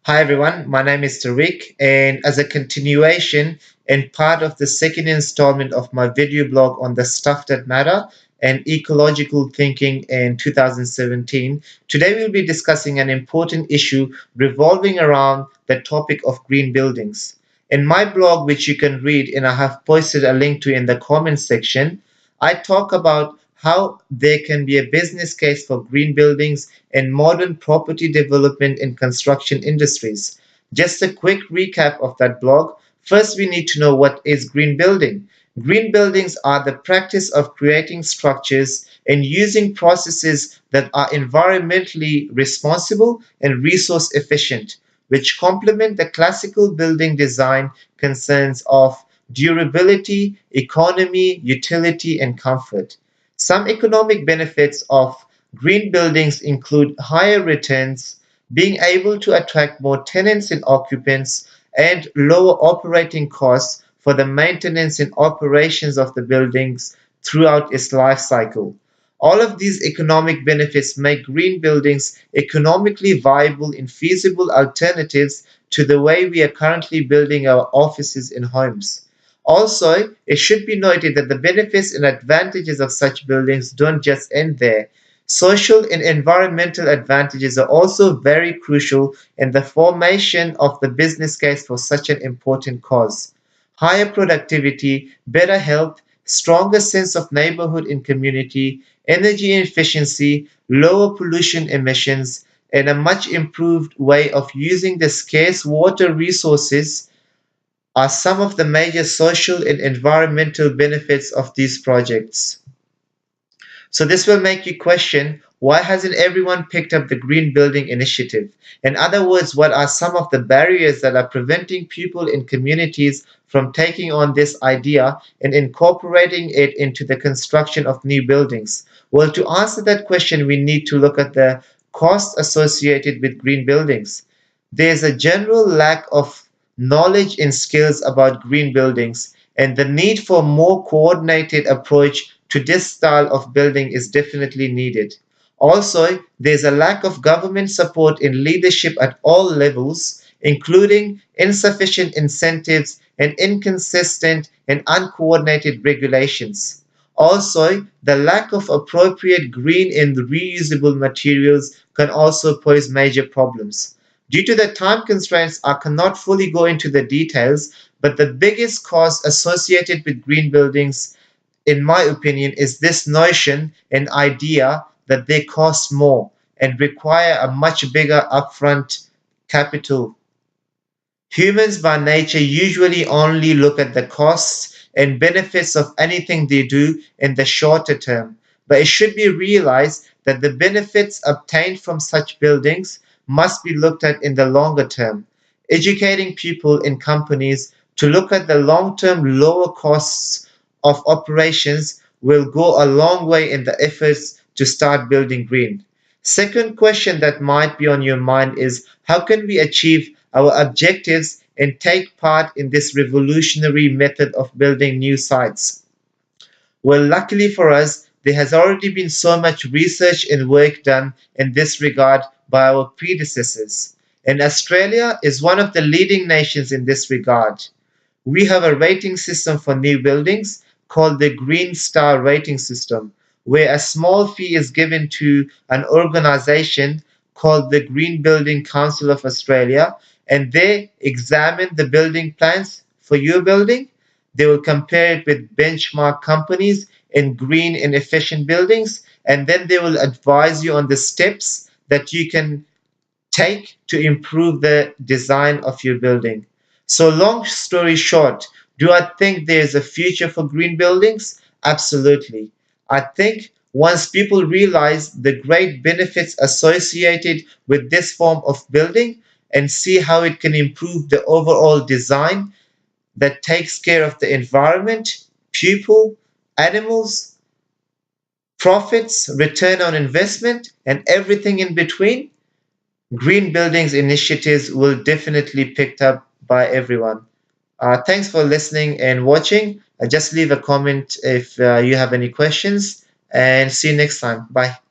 Hi everyone, my name is Tariq, and as a continuation and part of the second installment of my video blog on the stuff that matter and ecological thinking in 2017, today we'll be discussing an important issue revolving around the topic of green buildings. In my blog, which you can read and I have posted a link to in the comments section, I talk about how there can be a business case for green buildings and modern property development and construction industries. Just a quick recap of that blog. First, we need to know what is green building. Green buildings are the practice of creating structures and using processes that are environmentally responsible and resource efficient, which complement the classical building design concerns of durability, economy, utility, and comfort. Some economic benefits of green buildings include higher returns, being able to attract more tenants and occupants, and lower operating costs for the maintenance and operations of the buildings throughout its life cycle. All of these economic benefits make green buildings economically viable and feasible alternatives to the way we are currently building our offices and homes. Also, it should be noted that the benefits and advantages of such buildings don't just end there. Social and environmental advantages are also very crucial in the formation of the business case for such an important cause. Higher productivity, better health, stronger sense of neighborhood and community, energy efficiency, lower pollution emissions, and a much improved way of using the scarce water resources are some of the major social and environmental benefits of these projects. So this will make you question, why hasn't everyone picked up the green building initiative? In other words, what are some of the barriers that are preventing people in communities from taking on this idea and incorporating it into the construction of new buildings? Well, to answer that question, we need to look at the cost associated with green buildings. There's a general lack of knowledge and skills about green buildings, and the need for more coordinated approach to this style of building is definitely needed. Also, there's a lack of government support and leadership at all levels, including insufficient incentives and inconsistent and uncoordinated regulations. Also, the lack of appropriate green and reusable materials can also pose major problems. Due to the time constraints, I cannot fully go into the details, but the biggest cost associated with green buildings, in my opinion, is this notion and idea that they cost more and require a much bigger upfront capital. Humans by nature usually only look at the costs and benefits of anything they do in the shorter term, but it should be realized that the benefits obtained from such buildings must be looked at in the longer term. Educating people and companies to look at the long term lower costs of operations will go a long way in the efforts to start building green. Second question that might be on your mind is, how can we achieve our objectives and take part in this revolutionary method of building new sites? Well, luckily for us, there has already been so much research and work done in this regard by our predecessors. And Australia is one of the leading nations in this regard. We have a rating system for new buildings called the Green Star Rating System, where a small fee is given to an organization called the Green Building Council of Australia, and they examine the building plans for your building. They will compare it with benchmark companies in green and efficient buildings, and then they will advise you on the steps that you can take to improve the design of your building. So, long story short, do I think there's a future for green buildings? Absolutely. I think once people realize the great benefits associated with this form of building and see how it can improve the overall design that takes care of the environment, people, animals, profits, return on investment, and everything in between, green buildings initiatives will definitely picked up by everyone. Thanks for listening and watching. Just leave a comment if you have any questions, and see you next time. Bye.